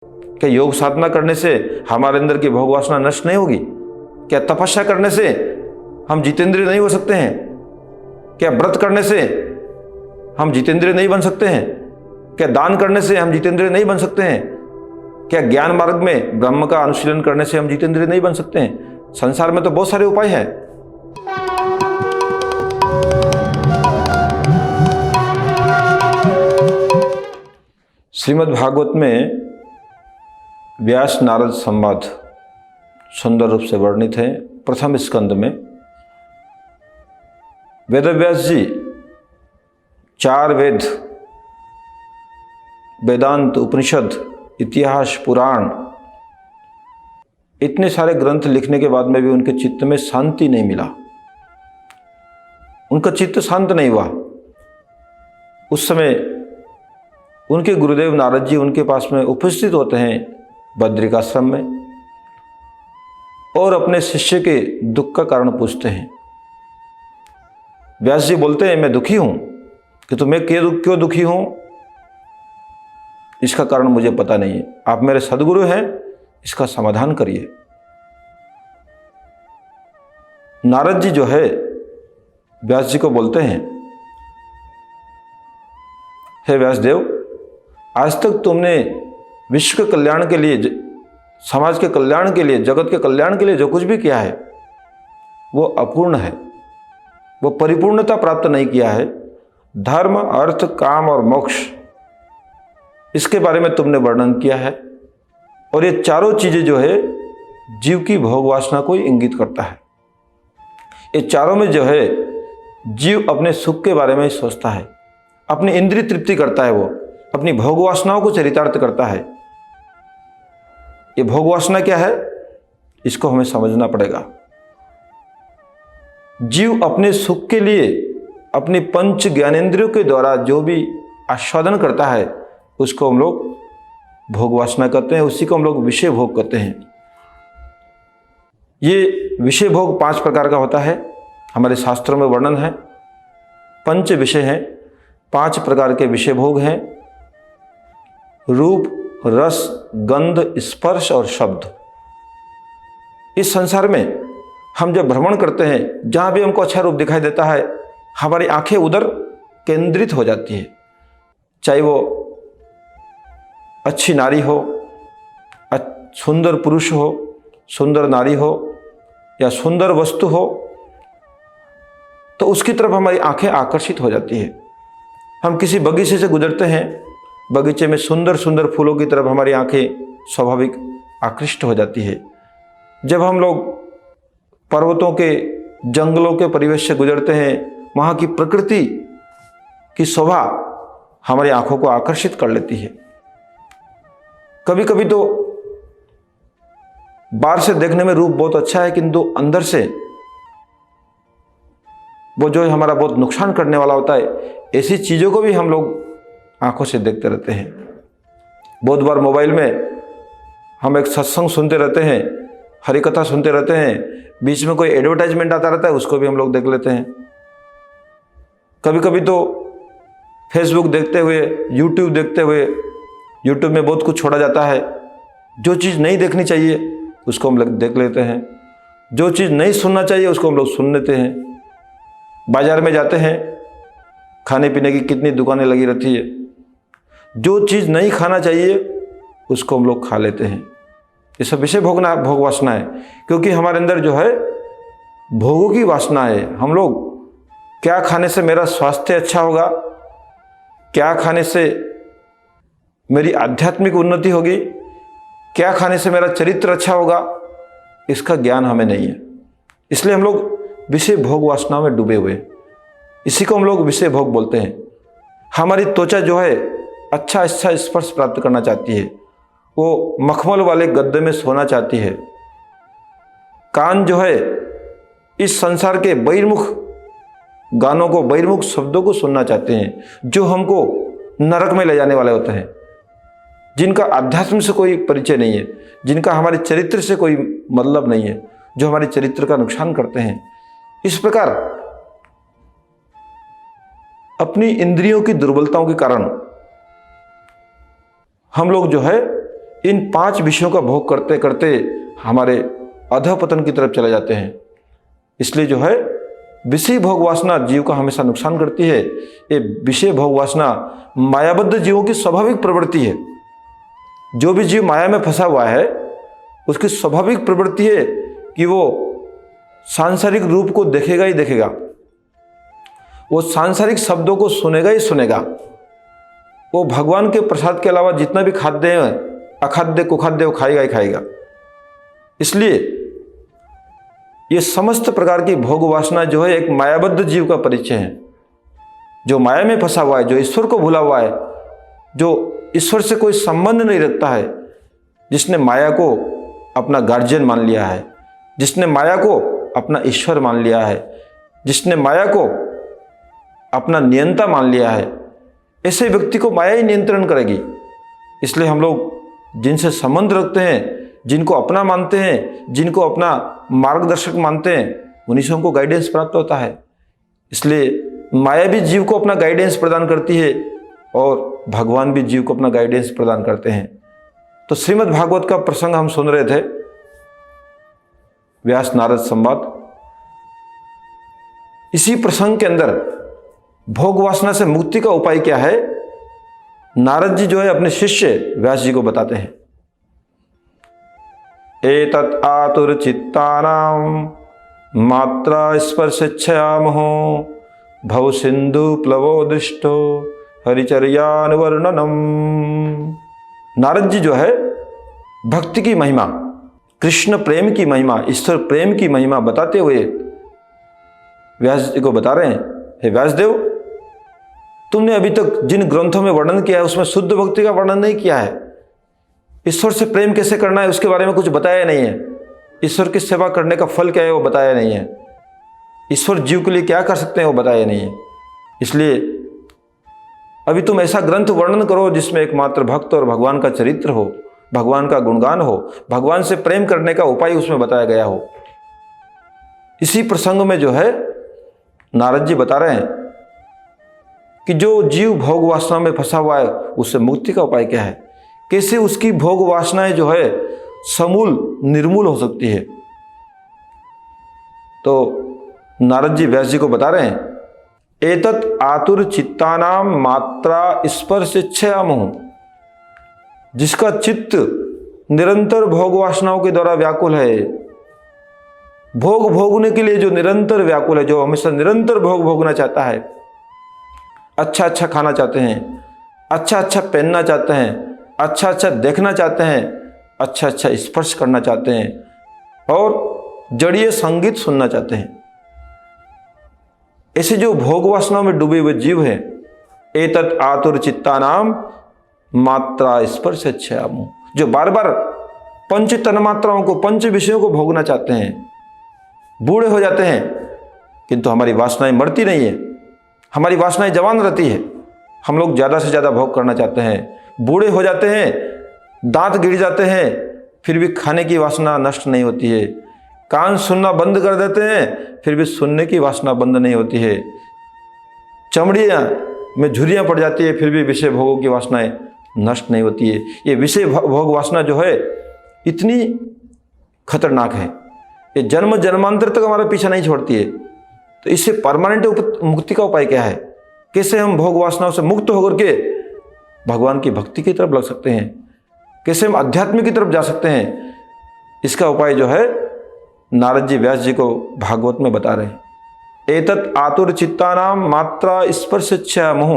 क्या योग साधना करने से हमारे अंदर की भोग वासना नष्ट नहीं होगी? क्या तपस्या करने से हम जितेंद्रिय नहीं हो सकते हैं? क्या व्रत करने से हम जितेंद्रिय नहीं बन सकते हैं? क्या दान करने से हम जितेंद्रिय नहीं बन सकते हैं? क्या ज्ञान मार्ग में ब्रह्म का अनुशीलन करने से हम जितेंद्रिय नहीं बन सकते हैं? संसार में तो बहुत सारे उपाय हैं। श्रीमद् भागवत में व्यास नारद संवाद सुंदर रूप से वर्णित है। प्रथम स्कंद में वेदव्यास जी 4 वेद, वेदांत, उपनिषद, इतिहास, पुराण, इतने सारे ग्रंथ लिखने के बाद में भी उनके चित्त में शांति नहीं मिला। उनका चित्त शांत नहीं हुआ। उस समय उनके गुरुदेव नारद जी उनके पास में उपस्थित होते हैं बद्रिकाश्रम में और अपने शिष्य के दुख का कारण पूछते हैं। व्यास जी बोलते हैं, मैं दुखी हूं कि तुम्हें क्यों दुखी हूं, इसका कारण मुझे पता नहीं है। आप मेरे सदगुरु हैं, इसका समाधान करिए। नारद जी जो है व्यास जी को बोलते हैं, हे व्यासदेव, आज तक तुमने विश्व के कल्याण के लिए, समाज के कल्याण के लिए, जगत के कल्याण के लिए जो कुछ भी किया है वो अपूर्ण है, वो परिपूर्णता प्राप्त नहीं किया है। धर्म, अर्थ, काम और मोक्ष, इसके बारे में तुमने वर्णन किया है और ये चारों चीजें जो है जीव की भोग वासना को इंगित करता है। ये चारों में जो है जीव अपने सुख के बारे में ही सोचता है, अपनी इंद्रिय तृप्ति करता है, वो अपनी भोग वासनाओं को चरितार्थ करता है। ये भोग वासना क्या है, इसको हमें समझना पड़ेगा। जीव अपने सुख के लिए अपनी पंच ज्ञानेंद्रियों के द्वारा जो भी आस्वादन करता है उसको हम लोग भोग वासना कहते हैं, उसी को हम लोग विषय भोग कहते हैं। ये विषय भोग 5 प्रकार का होता है, हमारे शास्त्रों में वर्णन है। पंच विषय हैं, 5 प्रकार के विषय भोग हैं। रूप, रस, गंध, स्पर्श और शब्द। इस संसार में हम जब भ्रमण करते हैं, जहां भी हमको अच्छा रूप दिखाई देता है, हमारी आंखें उधर केंद्रित हो जाती है। चाहे वो अच्छी नारी हो, सुंदर पुरुष हो, सुंदर नारी हो या सुंदर वस्तु हो, तो उसकी तरफ हमारी आंखें आकर्षित हो जाती है। हम किसी बगीचे से गुजरते हैं, बगीचे में सुंदर सुंदर फूलों की तरफ हमारी आंखें स्वाभाविक आकृष्ट हो जाती है। जब हम लोग पर्वतों के, जंगलों के परिवेश से गुजरते हैं, वहाँ की प्रकृति की शोभा हमारी आंखों को आकर्षित कर लेती है। कभी कभी तो बाहर से देखने में रूप बहुत अच्छा है, किंतु अंदर से वो जो है हमारा बहुत नुकसान करने वाला होता है। ऐसी चीज़ों को भी हम लोग आंखों से देखते रहते हैं। बहुत बार मोबाइल में हम एक सत्संग सुनते रहते हैं, हरि कथा सुनते रहते हैं, बीच में कोई एडवर्टाइजमेंट आता रहता है, उसको भी हम लोग देख लेते हैं। कभी कभी तो फेसबुक देखते हुए, यूट्यूब देखते हुए, यूट्यूब में बहुत कुछ छोड़ा जाता है। जो चीज़ नहीं देखनी चाहिए उसको हम लोग देख लेते हैं, जो चीज़ नहीं सुनना चाहिए उसको हम लोग सुन लेते हैं। बाजार में जाते हैं, खाने पीने की कितनी दुकानें लगी रहती है, जो चीज़ नहीं खाना चाहिए उसको हम लोग खा लेते हैं। ये सब विषय भोग वासना है, क्योंकि हमारे अंदर जो है भोगों की वासना है। हम लोग क्या खाने से मेरा स्वास्थ्य अच्छा होगा, क्या खाने से मेरी आध्यात्मिक उन्नति होगी, क्या खाने से मेरा चरित्र अच्छा होगा, इसका ज्ञान हमें नहीं है। इसलिए हम लोग विषय भोग वासना में डूबे हुए, इसी को हम लोग विषय भोग बोलते हैं। हमारी त्वचा जो है अच्छा स्पर्श प्राप्त करना चाहती है, वो मखमल वाले गद्दे में सोना चाहती है। कान जो है इस संसार के बहिर्मुख गानों को, बहिर्मुख शब्दों को सुनना चाहते हैं, जो हमको नरक में ले जाने वाले होते हैं, जिनका अध्यात्म से कोई परिचय नहीं है, जिनका हमारे चरित्र से कोई मतलब नहीं है, जो हमारे चरित्र का नुकसान करते हैं। इस प्रकार अपनी इंद्रियों की दुर्बलताओं के कारण हम लोग जो है इन 5 विषयों का भोग करते करते हमारे अधःपतन की तरफ चले जाते हैं। इसलिए जो है विषय भोग वासना जीव का हमेशा नुकसान करती है। ये विषय भोग वासना मायाबद्ध जीवों की स्वाभाविक प्रवृत्ति है। जो भी जीव माया में फंसा हुआ है उसकी स्वाभाविक प्रवृत्ति है कि वो सांसारिक रूप को देखेगा ही देखेगा, वो सांसारिक शब्दों को सुनेगा ही सुनेगा, वो भगवान के प्रसाद के अलावा जितना भी खाद्य है, अखाद्य कुखाद्य, वो खाएगा ही खाएगा। इसलिए ये समस्त प्रकार की भोग वासना जो है एक मायाबद्ध जीव का परिचय है। जो माया में फंसा हुआ है, जो ईश्वर को भूला हुआ है, जो ईश्वर से कोई संबंध नहीं रखता है, जिसने माया को अपना गार्जियन मान लिया है, जिसने माया को अपना ईश्वर मान लिया है, जिसने माया को अपना नियंता मान लिया है, ऐसे व्यक्ति को माया ही नियंत्रण करेगी। इसलिए हम लोग जिनसे संबंध रखते हैं, जिनको अपना मानते हैं, जिनको अपना मार्गदर्शक मानते हैं, उन्हीं से हमको गाइडेंस प्राप्त होता है। इसलिए माया भी जीव को अपना गाइडेंस प्रदान करती है और भगवान भी जीव को अपना गाइडेंस प्रदान करते हैं। तो श्रीमद् भागवत का प्रसंग हम सुन रहे थे, व्यास नारद संवाद। इसी प्रसंग के अंदर भोग वासना से मुक्ति का उपाय क्या है, नारद जी जो है अपने शिष्य व्यास जी को बताते हैं। एतत् आतुर चित्तानां मात्रा स्पर्शेच्छयामहो भव सिंधु प्लवो दृष्टो हरिचर्यानुवर्णनम। नारद जी जो है भक्ति की महिमा, कृष्ण प्रेम की महिमा, ईश्वर प्रेम की महिमा बताते हुए व्यास जी को बता रहे हैं, हे व्यासदेव, तुमने अभी तक जिन ग्रंथों में वर्णन किया है उसमें शुद्ध भक्ति का वर्णन नहीं किया है। ईश्वर से प्रेम कैसे करना है उसके बारे में कुछ बताया नहीं है। ईश्वर की सेवा करने का फल क्या है वो बताया नहीं है। ईश्वर जीव के लिए क्या कर सकते हैं वो बताया नहीं है। इसलिए अभी तुम ऐसा ग्रंथ वर्णन करो जिसमें एकमात्र भक्त और भगवान का चरित्र हो, भगवान का गुणगान हो, भगवान से प्रेम करने का उपाय उसमें बताया गया हो। इसी प्रसंग में जो है नारद जी बता रहे हैं कि जो जीव भोग वासना में फंसा हुआ है उससे मुक्ति का उपाय क्या है, कैसे उसकी भोग वासनाएं जो है समूल निर्मूल हो सकती है। तो नारद जी व्यास जी को बता रहे हैं, एतत् आतुर चित्तानाम मात्रा स्पर्शेच्छयामः, जिसका चित्त निरंतर भोग वासनाओं के द्वारा व्याकुल है, भोग भोगने के लिए जो निरंतर व्याकुल है, जो हमेशा निरंतर भोग भोगना चाहता है, अच्छा अच्छा खाना चाहते हैं, अच्छा अच्छा पहनना चाहते हैं, अच्छा अच्छा देखना चाहते हैं, अच्छा अच्छा स्पर्श करना चाहते हैं और जड़ीय संगीत सुनना चाहते हैं। ऐसे जो भोग वासनाओं में डूबे हुए जीव हैं, एतत् आतुर चित्तानाम मात्रा स्पर्शेच्छयामः, जो बार बार पंच तन्मात्राओं को, पंच विषयों को भोगना चाहते हैं, बूढ़े हो जाते हैं किंतु हमारी वासनाएं मरती नहीं है, हमारी वासनाएं जवान रहती है। हम लोग ज़्यादा से ज़्यादा भोग करना चाहते हैं, बूढ़े हो जाते हैं, दांत गिर जाते हैं, फिर भी खाने की वासना नष्ट नहीं होती है, कान सुनना बंद कर देते हैं फिर भी सुनने की वासना बंद नहीं होती है, चमड़ियाँ में झुर्रियाँ पड़ जाती है फिर भी विषय भोगों की वासनाएं नष्ट नहीं होती है। ये विषय भोग वासना जो है इतनी खतरनाक है, ये जन्म जन्मांतर तक हमारा पीछा नहीं छोड़ती है। तो इससे परमानेंट मुक्ति का उपाय क्या है, कैसे हम भोग वासनाओं से मुक्त होकर के भगवान की भक्ति की तरफ लग सकते हैं, कैसे हम अध्यात्म की तरफ जा सकते हैं, इसका उपाय जो है नारद जी व्यास जी को भागवत में बता रहे हैं। एतत् आतुर चित्तानाम मात्रा स्पर्शेच्छयामः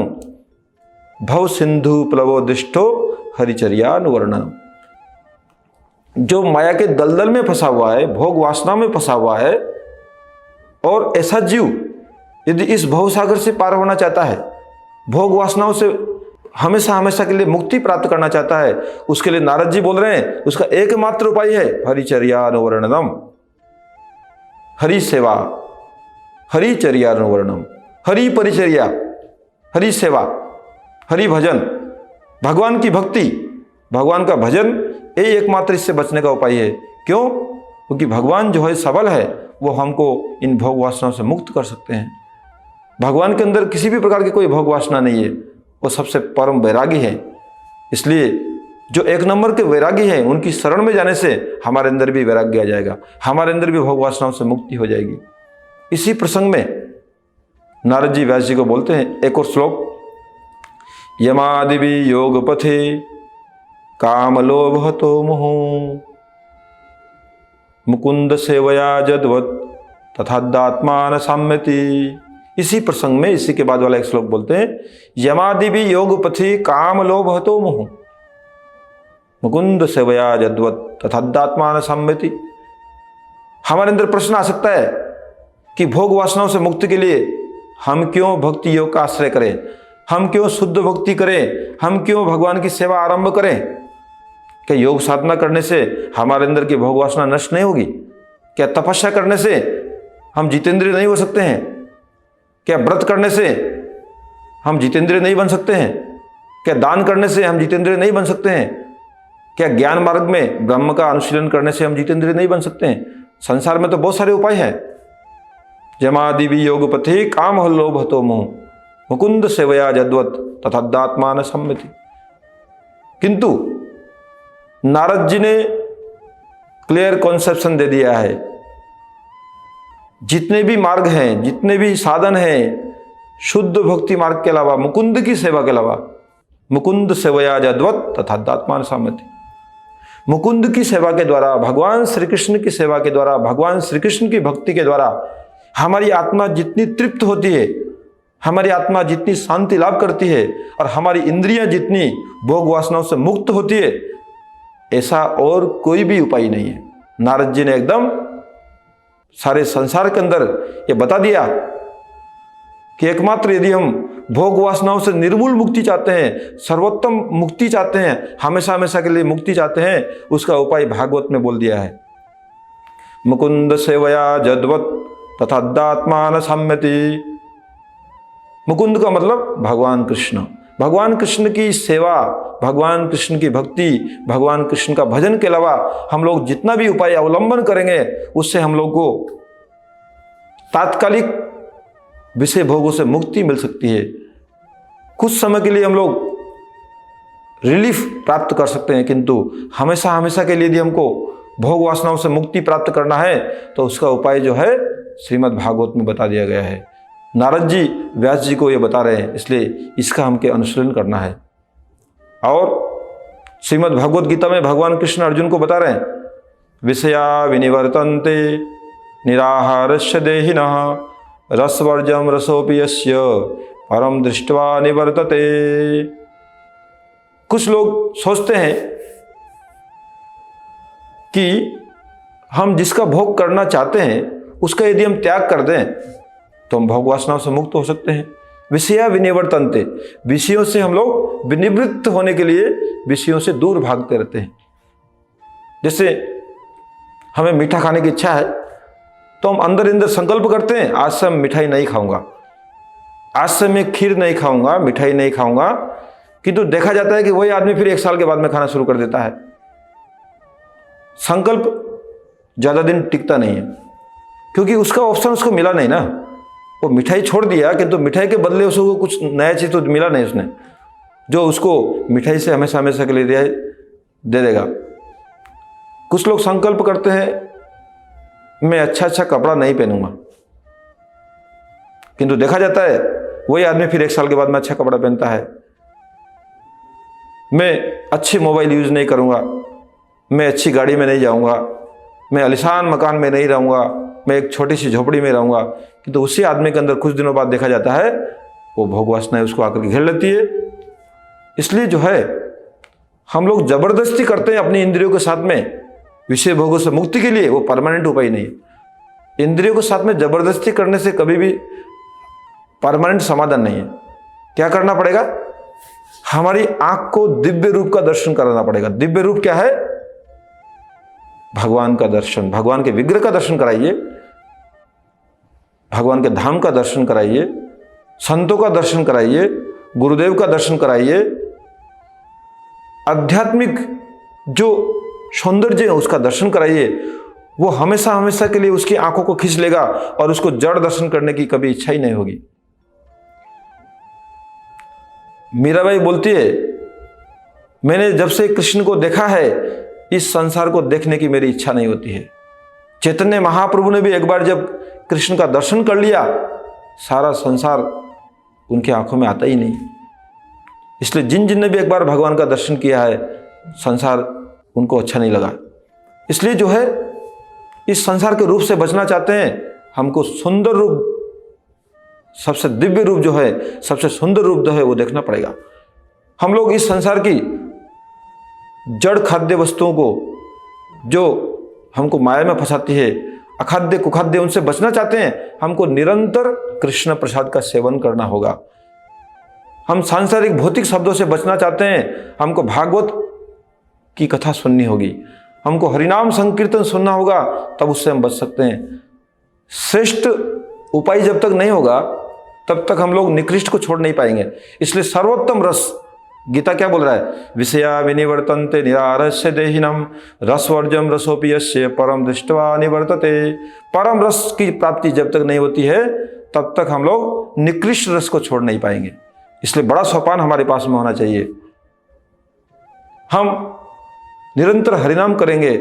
भव सिंधु प्लवो दृष्टो हरिचर्यानुवर्णनम। जो माया के दलदल में फंसा हुआ है, भोग वासना में फंसा हुआ है, और ऐसा जीव यदि इस भवसागर से पार होना चाहता है, भोग वासनाओं से हमेशा हमेशा के लिए मुक्ति प्राप्त करना चाहता है, उसके लिए नारद जी बोल रहे हैं उसका एकमात्र उपाय है हरिचर्यानुवर्णनम, हरि सेवा, हरिचर्यानुवर्णनम, हरि परिचर्या, हरि सेवा, हरि भजन, भगवान की भक्ति, भगवान का भजन, यही एकमात्र इससे बचने का उपाय है। क्यों? क्योंकि भगवान जो है सबल है, वो हमको इन भोग वासनाओं से मुक्त कर सकते हैं। भगवान के अंदर किसी भी प्रकार की कोई भोग वासना नहीं है, वो सबसे परम वैरागी है। इसलिए जो एक नंबर के वैरागी हैं उनकी शरण में जाने से हमारे अंदर भी वैराग्य आ जाएगा, हमारे अंदर भी भोग वासनाओं से मुक्ति हो जाएगी। इसी प्रसंग में नारद जी व्यास जी को बोलते हैं एक और श्लोक, यमादिवि योग पथे काम लोभ हतो मोह मुकुंद सेवया जदवत तथादात्मान साम्यति। इसी प्रसंग में इसी के बाद वाला एक श्लोक बोलते हैं, यमादिवि योग पथि काम लोभ हतो मोह मुकुंद सेवया जदवत तथादात्मान साम्यति। हमारे अंदर प्रश्न आ सकता है कि भोग वासनाओं से मुक्ति के लिए हम क्यों भक्ति योग का आश्रय करें, हम क्यों शुद्ध भक्ति करें, हम क्यों भगवान की सेवा आरंभ करें? क्या योग साधना करने से हमारे अंदर की भोग वासना नष्ट नहीं होगी? क्या तपस्या करने से हम जितेंद्रिय नहीं हो सकते हैं? क्या व्रत करने से हम जितेंद्रिय नहीं बन सकते हैं? क्या दान करने से हम जितेंद्रिय नहीं बन सकते हैं? क्या ज्ञान मार्ग में ब्रह्म का अनुशीलन करने से हम जितेंद्रिय नहीं बन सकते हैं? संसार में तो बहुत सारे उपाय हैं। यमादिवि योग पथे काम लोभ हतो मोह मुकुंद सेवया जदवत तथादात्मान सम्मति। किंतु नारद जी ने क्लियर कॉन्सेप्शन दे दिया है, जितने भी मार्ग हैं, जितने भी साधन हैं, शुद्ध भक्ति मार्ग के अलावा, मुकुंद की सेवा के अलावा, मुकुंद सेवया जदवत तथादात्मान सम्मति, मुकुंद की सेवा के द्वारा, भगवान श्री कृष्ण की सेवा के द्वारा, भगवान श्री कृष्ण की भक्ति के द्वारा हमारी आत्मा जितनी तृप्त होती है, हमारी आत्मा जितनी शांति लाभ करती है और हमारी इंद्रियां जितनी भोग वासनाओं से मुक्त होती है, ऐसा और कोई भी उपाय नहीं है। नारद जी ने एकदम सारे संसार के अंदर ये बता दिया कि एकमात्र यदि हम भोग वासनाओं से निर्मूल मुक्ति चाहते हैं, सर्वोत्तम मुक्ति चाहते हैं, हमेशा हमेशा के लिए मुक्ति चाहते हैं, उसका उपाय भागवत में बोल दिया है, मुकुंद सेवया जदवत तथादात्मान साम्यति। मुकुंद का मतलब भगवान कृष्ण, भगवान कृष्ण की सेवा, भगवान कृष्ण की भक्ति, भगवान कृष्ण का भजन के अलावा हम लोग जितना भी उपाय अवलंबन करेंगे उससे हम लोग को तात्कालिक विषय भोगों से मुक्ति मिल सकती है। कुछ समय के लिए हम लोग रिलीफ प्राप्त कर सकते हैं, किंतु हमेशा हमेशा के लिए यदि हमको भोग वासनाओं से मुक्ति प्राप्त करना है तो उसका उपाय जो है श्रीमद् भागवत में बता दिया गया है। नारद जी व्यास जी को ये बता रहे हैं, इसलिए इसका हमके अनुसरण करना है। और श्रीमद् भगवत गीता में भगवान कृष्ण अर्जुन को बता रहे हैं, विषया विनिवर्तन्ते निराहारस्य देहिनः रसवर्जम रसोपि यस्य परम दृष्ट्वा निवर्तते। कुछ लोग सोचते हैं कि हम जिसका भोग करना चाहते हैं उसका यदि हम त्याग कर दें तो हम भोग वासनाओं से मुक्त हो सकते हैं। विषया विनिवर्तन्ते, विषयों से हम लोग विनिवृत्त होने के लिए विषयों से दूर भागते रहते हैं। जैसे हमें मीठा खाने की इच्छा है तो हम अंदर संकल्प करते हैं, आज से मैं मिठाई नहीं खाऊंगा, आज से मैं खीर नहीं खाऊंगा, मिठाई नहीं खाऊंगा, किंतु देखा जाता है कि वही आदमी फिर 1 साल के बाद में खाना शुरू कर देता है। संकल्प ज्यादा दिन टिकता नहीं है, क्योंकि उसका ऑप्शन उसको मिला नहीं ना। वो मिठाई छोड़ दिया किंतु मिठाई के बदले उसको कुछ नया चीज तो मिला नहीं उसने, जो उसको मिठाई से हमेशा हमेशा के लिए दे देगा। कुछ लोग संकल्प करते हैं मैं अच्छा कपड़ा नहीं पहनूंगा, किंतु देखा जाता है वही आदमी फिर 1 साल के बाद में अच्छा कपड़ा पहनता है। मैं अच्छी मोबाइल यूज नहीं करूंगा, मैं अच्छी गाड़ी में नहीं जाऊंगा, मैं आलीशान मकान में नहीं रहूंगा, मैं एक छोटी सी झोपड़ी में रहूंगा, किंतु उसी आदमी के अंदर कुछ दिनों बाद देखा जाता है वो भोग वासनाएं उसको आकर के घेर लेती है। इसलिए जो है हम लोग जबरदस्ती करते हैं अपनी इंद्रियों के साथ में विषय भोगों से मुक्ति के लिए, वो परमानेंट उपाय नहीं है। इंद्रियों के साथ में जबरदस्ती करने से कभी भी परमानेंट समाधान नहीं है। क्या करना पड़ेगा? हमारी आंख को दिव्य रूप का दर्शन कराना पड़ेगा। दिव्य रूप क्या है? भगवान का दर्शन, भगवान के विग्रह का दर्शन कराइए, भगवान के धाम का दर्शन कराइए, संतों का दर्शन कराइए, गुरुदेव का दर्शन कराइए, आध्यात्मिक जो सौंदर्य है उसका दर्शन कराइए। वो हमेशा हमेशा के लिए उसकी आंखों को खींच लेगा और उसको जड़ दर्शन करने की कभी इच्छा ही नहीं होगी। मीराबाई बोलती है, मैंने जब से कृष्ण को देखा है, इस संसार को देखने की मेरी इच्छा नहीं होती है। चैतन्य महाप्रभु ने भी एक बार जब कृष्ण का दर्शन कर लिया, सारा संसार उनकी आंखों में आता ही नहीं। इसलिए जिन जिन ने भी एक बार भगवान का दर्शन किया है, संसार उनको अच्छा नहीं लगा। इसलिए जो है, इस संसार के रूप से बचना चाहते हैं, हमको सुंदर रूप, सबसे दिव्य रूप जो है, सबसे सुंदर रूप जो है वो देखना पड़ेगा। हम लोग इस संसार की जड़ खाद्य वस्तुओं को, जो हमको माया में फंसाती है, अखाद्य कुखाद्य, उनसे बचना चाहते हैं, हमको निरंतर कृष्ण प्रसाद का सेवन करना होगा। हम सांसारिक भौतिक शब्दों से बचना चाहते हैं, हमको भागवत की कथा सुननी होगी, हमको हरिनाम संकीर्तन सुनना होगा, तब उससे हम बच सकते हैं। श्रेष्ठ उपाय जब तक नहीं होगा, तब तक हम लोग निकृष्ट को छोड़ नहीं पाएंगे। इसलिए सर्वोत्तम रस, गीता क्या बोल रहा है, विषया विनिवर्तन्ते निरारस्य देहिनम रसवर्जम रसोपि यस्य परम दृष्ट्वा निवर्तते। परम रस की प्राप्ति जब तक नहीं होती है, तब तक हम लोग निकृष्ट रस को छोड़ नहीं पाएंगे। इसलिए बड़ा सोपान हमारे पास में होना चाहिए। हम निरंतर हरिनाम करेंगे,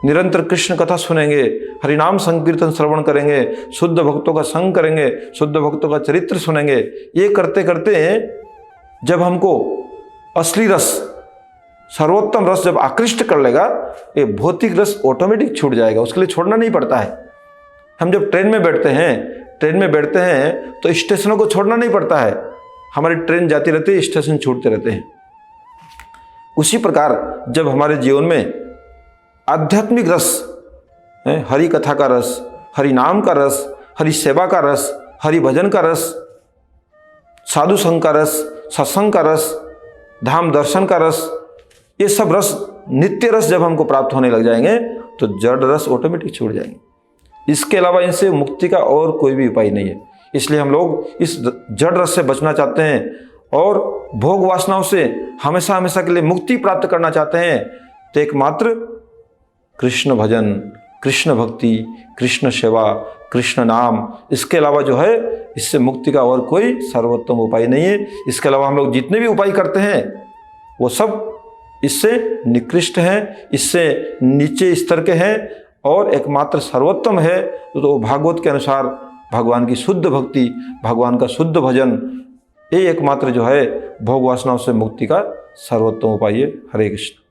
निरंतर कृष्ण कथा सुनेंगे, हरिनाम संकीर्तन श्रवण करेंगे, शुद्ध भक्तों का संग करेंगे, शुद्ध भक्तों का चरित्र सुनेंगे। ये करते करते जब हमको असली रस, सर्वोत्तम रस जब आकृष्ट कर लेगा, ये भौतिक रस ऑटोमेटिक छूट जाएगा, उसके लिए छोड़ना नहीं पड़ता है। हम जब ट्रेन में बैठते हैं तो स्टेशनों को छोड़ना नहीं पड़ता है, हमारी ट्रेन जाती रहती है, स्टेशन छूटते रहते हैं। उसी प्रकार जब हमारे जीवन में आध्यात्मिक रस, हरि कथा का रस, हरि नाम का रस, हरि सेवा का रस, हरि भजन का रस, साधु संग का रस, सत्संग का रस, धाम दर्शन का रस, ये सब रस, नित्य रस जब हमको प्राप्त होने लग जाएंगे, तो जड़ रस ऑटोमेटिक छूट जाएंगे। इसके अलावा इनसे मुक्ति का और कोई भी उपाय नहीं है। इसलिए हम लोग इस जड़ रस से बचना चाहते हैं और भोग वासनाओं से हमेशा हमेशा के लिए मुक्ति प्राप्त करना चाहते हैं, तो एकमात्र कृष्ण भजन, कृष्ण भक्ति, कृष्ण सेवा, कृष्ण नाम, इसके अलावा जो है, इससे मुक्ति का और कोई सर्वोत्तम उपाय नहीं है। इसके अलावा हम लोग जितने भी उपाय करते हैं, वो सब इससे निकृष्ट हैं, इससे नीचे स्तर के हैं, और एकमात्र सर्वोत्तम है तो भागवत के अनुसार भगवान की शुद्ध भक्ति, भगवान का शुद्ध भजन, ये एकमात्र जो है भोग वासनाओं से मुक्ति का सर्वोत्तम उपाय है। हरे कृष्ण।